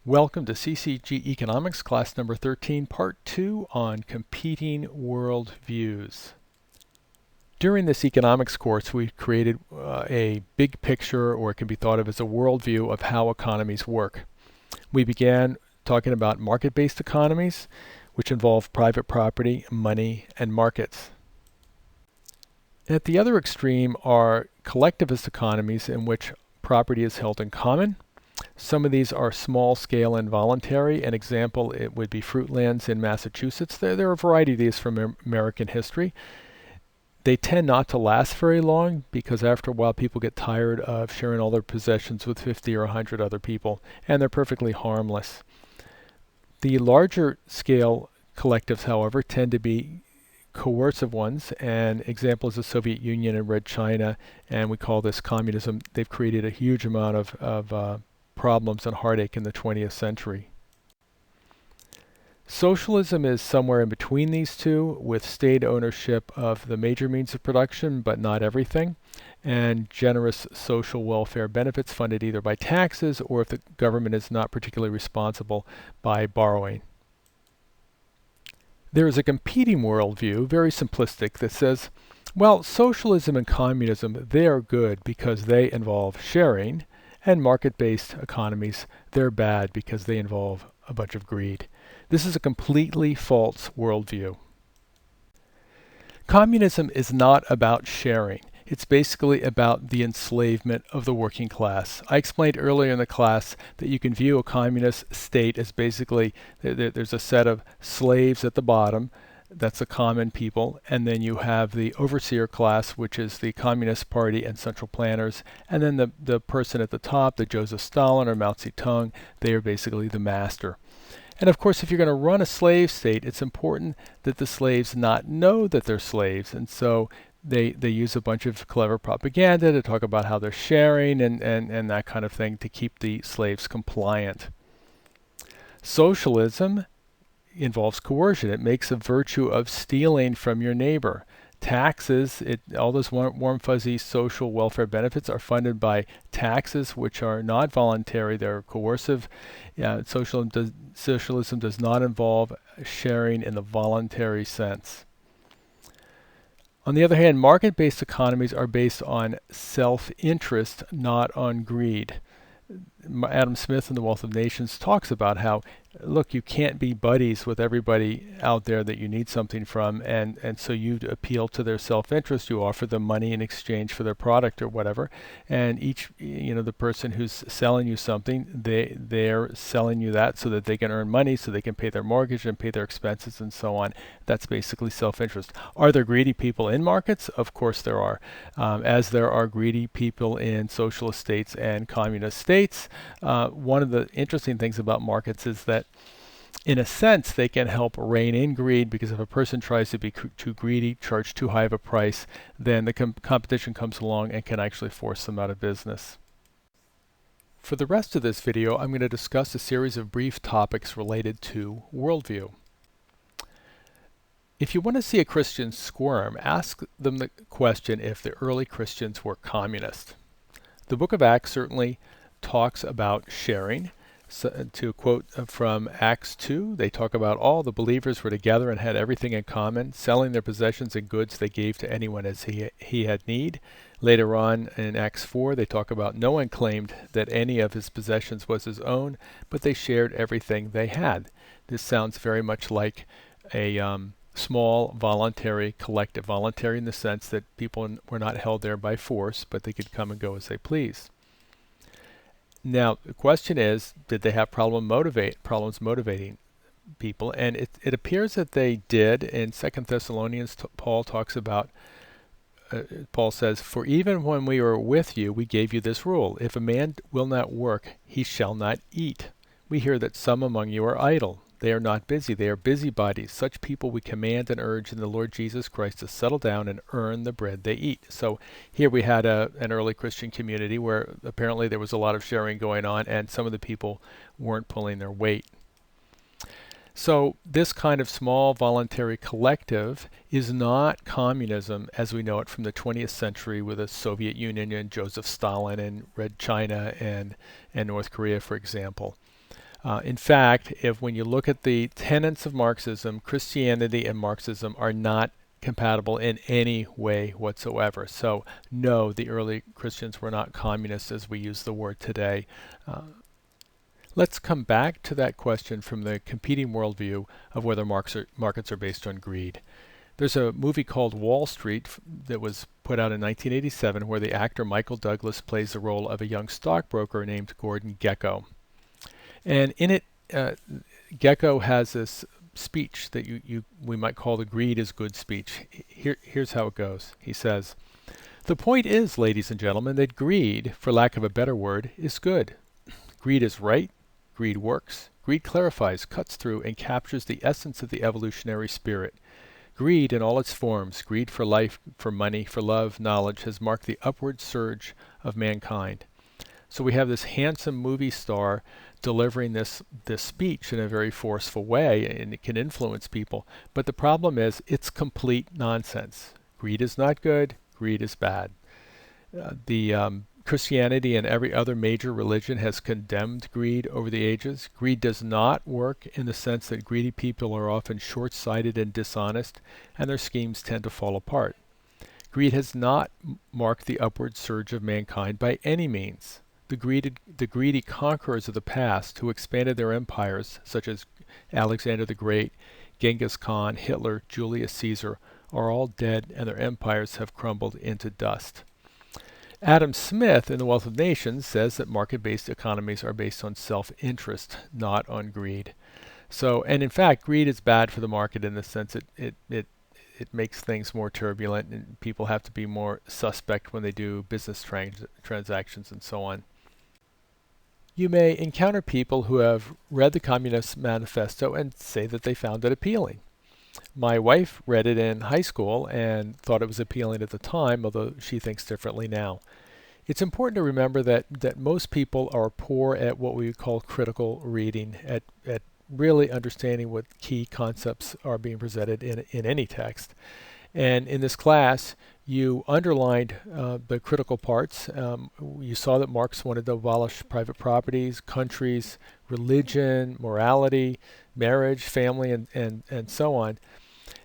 Welcome to CCG Economics, class number 13, part 2 on competing worldviews. During this economics course, we created a big picture, or it can be thought of as a worldview of how economies work. We began talking about market-based economies, which involve private property, money, and markets. At the other extreme are collectivist economies in which property is held in common. Some of these are small scale and voluntary. An example, it would be Fruitlands in Massachusetts. There are a variety of these from American history. They tend not to last very long because after a while people get tired of sharing all their possessions with 50 or 100 other people, and they're perfectly harmless. The larger scale collectives, however, tend to be coercive ones, and example is the Soviet Union and Red China, and we call this communism. They've created a huge amount of problems and heartache in the 20th century. Socialism is somewhere in between these two, with state ownership of the major means of production, but not everything, and generous social welfare benefits funded either by taxes or, if the government is not particularly responsible, by borrowing. There is a competing worldview, very simplistic, that says, well, socialism and communism, they are good because they involve sharing, and market-based economies, they're bad because they involve a bunch of greed. This is a completely false worldview. Communism is not about sharing. It's basically about the enslavement of the working class. I explained earlier in the class that you can view a communist state as basically there's a set of slaves at the bottom. That's the common people, and then you have the overseer class, which is the Communist Party and central planners, and then the person at the top, the Joseph Stalin or Mao Zedong, they are basically the master. And of course, if you're going to run a slave state, it's important that the slaves not know that they're slaves, and so they use a bunch of clever propaganda to talk about how they're sharing and that kind of thing to keep the slaves compliant. Socialism involves coercion. It makes a virtue of stealing from your neighbor. Taxes, all those warm fuzzy social welfare benefits are funded by taxes, which are not voluntary, they're coercive. Socialism does not involve sharing in the voluntary sense. On the other hand, market-based economies are based on self-interest, not on greed. Adam Smith in The Wealth of Nations talks about how, look, you can't be buddies with everybody out there that you need something from, and so you appeal to their self-interest. You offer them money in exchange for their product or whatever, and each, the person who's selling you something, they're selling you that so that they can earn money, so they can pay their mortgage and pay their expenses and so on. That's basically self-interest. Are there greedy people in markets? Of course there are, as there are greedy people in socialist states and communist states. One of the interesting things about markets is that, in a sense, they can help rein in greed, because if a person tries to be too greedy, charge too high of a price, then the competition comes along and can actually force them out of business. For the rest of this video, I'm going to discuss a series of brief topics related to worldview. If you want to see a Christian squirm, ask them the question if the early Christians were communist. The book of Acts certainly talks about sharing. So, to quote from Acts 2, they talk about all the believers were together and had everything in common, selling their possessions and goods they gave to anyone as he had need. Later on in Acts 4, they talk about no one claimed that any of his possessions was his own, but they shared everything they had. This sounds very much like a small voluntary collective. Voluntary in the sense that people were not held there by force, but they could come and go as they please. Now, the question is, did they have problems motivating people? And it appears that they did. In 2 Thessalonians, Paul talks about, Paul says, "For even when we were with you, we gave you this rule. If a man will not work, he shall not eat. We hear that some among you are idle. They are not busy. They are busybodies. Such people we command and urge in the Lord Jesus Christ to settle down and earn the bread they eat." So here we had an early Christian community where apparently there was a lot of sharing going on, and some of the people weren't pulling their weight. So this kind of small voluntary collective is not communism as we know it from the 20th century with the Soviet Union and Joseph Stalin and Red China and North Korea, for example. In fact, when you look at the tenets of Marxism, Christianity and Marxism are not compatible in any way whatsoever. So no, the early Christians were not communists as we use the word today. Let's come back to that question from the competing worldview of whether markets are based on greed. There's a movie called Wall Street that was put out in 1987 where the actor Michael Douglas plays the role of a young stockbroker named Gordon Gekko. And in it, Gekko has this speech that we might call the greed is good speech. Here's how it goes. He says, "The point is, ladies and gentlemen, that greed, for lack of a better word, is good. Greed is right. Greed works. Greed clarifies, cuts through, and captures the essence of the evolutionary spirit. Greed in all its forms, greed for life, for money, for love, knowledge, has marked the upward surge of mankind." So we have this handsome movie star delivering this speech in a very forceful way, and it can influence people. But the problem is, it's complete nonsense. Greed is not good. Greed is bad. Christianity and every other major religion has condemned greed over the ages. Greed does not work in the sense that greedy people are often short-sighted and dishonest, and their schemes tend to fall apart. Greed has not marked the upward surge of mankind by any means. The greedy conquerors of the past who expanded their empires, such as Alexander the Great, Genghis Khan, Hitler, Julius Caesar, are all dead, and their empires have crumbled into dust. Adam Smith in The Wealth of Nations says that market-based economies are based on self-interest, not on greed. So, and in fact, greed is bad for the market in the sense it makes things more turbulent, and people have to be more suspect when they do business transactions and so on. You may encounter people who have read the Communist Manifesto and say that they found it appealing. My wife read it in high school and thought it was appealing at the time, although she thinks differently now. It's important to remember that most people are poor at what we would call critical reading, at really understanding what key concepts are being presented in any text. And in this class, you underlined the critical parts. You saw that Marx wanted to abolish private properties, countries, religion, morality, marriage, family, and so on.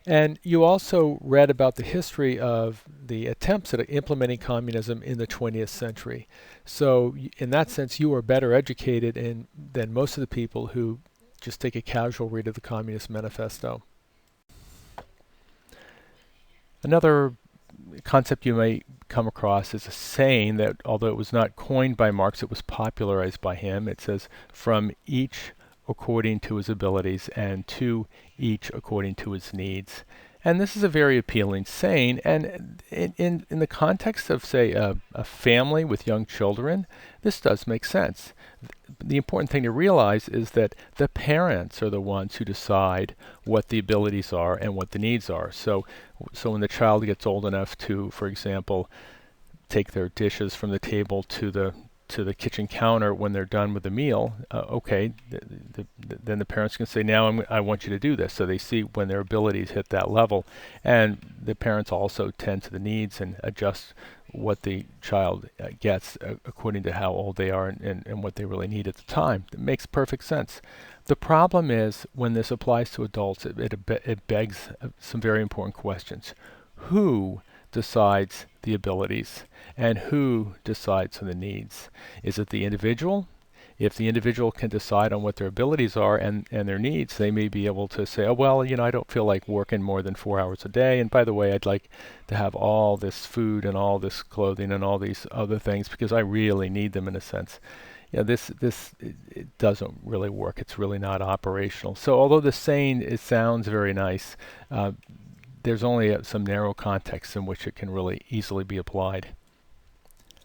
And you also read about the history of the attempts at implementing communism in the 20th century. So in that sense, you are better educated than most of the people who just take a casual read of the Communist Manifesto. Another concept you may come across is a saying that, although it was not coined by Marx, it was popularized by him. It says, "From each according to his abilities, and to each according to his needs." And this is a very appealing saying, and in the context of, say, a family with young children, this does make sense. The important thing to realize is that the parents are the ones who decide what the abilities are and what the needs are. So when the child gets old enough to, for example, take their dishes from the table to the kitchen counter when they're done with the meal, then the parents can say, "Now I want you to do this." So they see when their abilities hit that level, and the parents also tend to the needs and adjust what the child gets according to how old they are and what they really need at the time. It makes perfect sense. The problem is when this applies to adults, it begs some very important questions. Who decides the abilities, and who decides on the needs? Is it the individual? If the individual can decide on what their abilities are and their needs, they may be able to say, "Oh, well, I don't feel like working more than 4 hours a day. And by the way, I'd like to have all this food and all this clothing and all these other things because I really need them in a sense." It doesn't really work. It's really not operational. So although the saying, it sounds very nice, there's only some narrow context in which it can really easily be applied.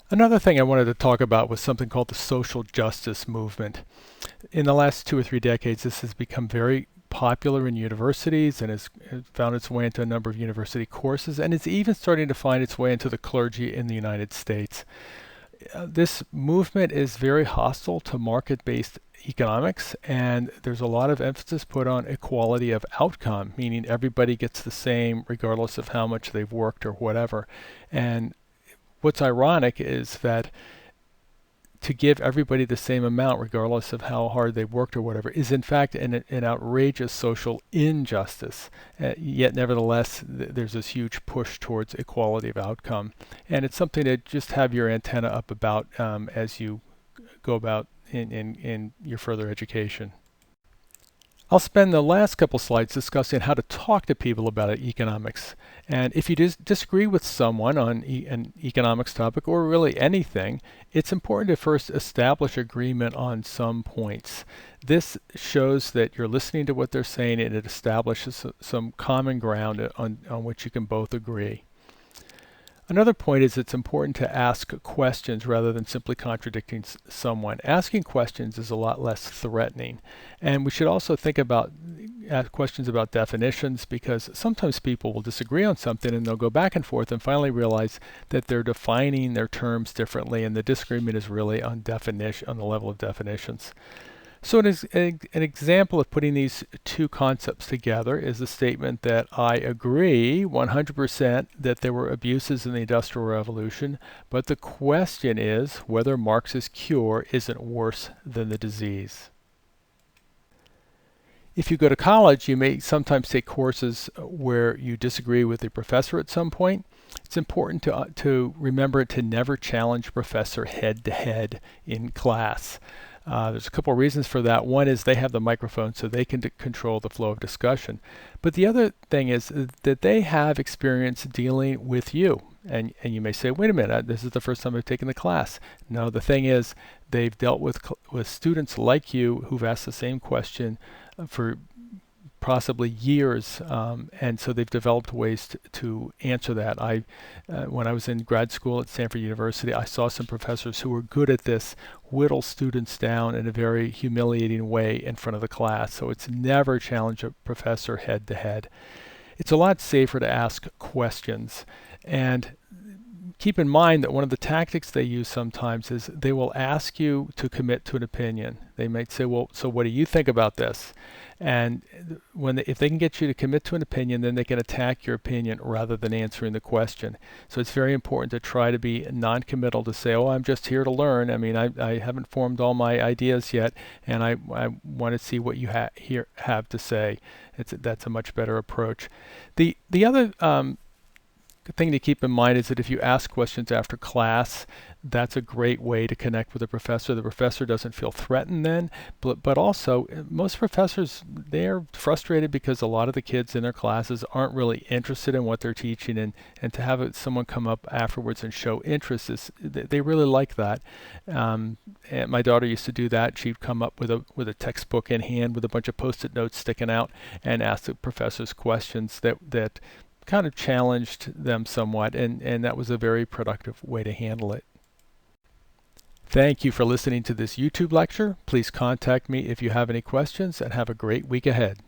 Another thing I wanted to talk about was something called the social justice movement. In the last 2 or 3 decades, this has become very popular in universities and has found its way into a number of university courses, and it's even starting to find its way into the clergy in the United States. This movement is very hostile to market-based economics, and there's a lot of emphasis put on equality of outcome, meaning everybody gets the same regardless of how much they've worked or whatever. And what's ironic is that to give everybody the same amount regardless of how hard they worked or whatever is in fact an outrageous social injustice. Yet nevertheless there's this huge push towards equality of outcome, and it's something to just have your antenna up about as you go about in your further education. I'll spend the last couple slides discussing how to talk to people about economics. And if you disagree with someone on an economics topic, or really anything, it's important to first establish agreement on some points. This shows that you're listening to what they're saying, and it establishes some common ground on which you can both agree. Another point is it's important to ask questions rather than simply contradicting someone. Asking questions is a lot less threatening. And we should also think about questions about definitions, because sometimes people will disagree on something and they'll go back and forth and finally realize that they're defining their terms differently, and the disagreement is really on definition, on the level of definitions. So an example of putting these two concepts together is the statement that I agree 100% that there were abuses in the Industrial Revolution, but the question is whether Marx's cure isn't worse than the disease. If you go to college, you may sometimes take courses where you disagree with the professor at some point. It's important to remember to never challenge a professor head-to-head in class. There's a couple of reasons for that. One is they have the microphone, so they can control the flow of discussion. But the other thing is that they have experience dealing with you. And you may say, wait a minute, this is the first time I've taken the class. No, the thing is they've dealt with students like you who've asked the same question for possibly years, and so they've developed ways to answer that. When I was in grad school at Stanford University, I saw some professors who were good at this, whittle students down in a very humiliating way in front of the class. So it's never challenge a professor head to head. It's a lot safer to ask questions. And keep in mind that one of the tactics they use sometimes is they will ask you to commit to an opinion. They might say, well, so what do you think about this? And if they can get you to commit to an opinion, then they can attack your opinion rather than answering the question. So it's very important to try to be non-committal, to say, oh, I'm just here to learn. I mean, I haven't formed all my ideas yet, and I want to see what you have to say. That's a much better approach. The other thing to keep in mind is that if you ask questions after class, that's a great way to connect with the professor. The professor doesn't feel threatened then, but also most professors, they're frustrated because a lot of the kids in their classes aren't really interested in what they're teaching, and to have someone come up afterwards and show interest, they really like that. And my daughter used to do that. She'd come up with a textbook in hand with a bunch of Post-it notes sticking out and ask the professors questions that kind of challenged them somewhat, and that was a very productive way to handle it. Thank you for listening to this YouTube lecture. Please contact me if you have any questions, and have a great week ahead.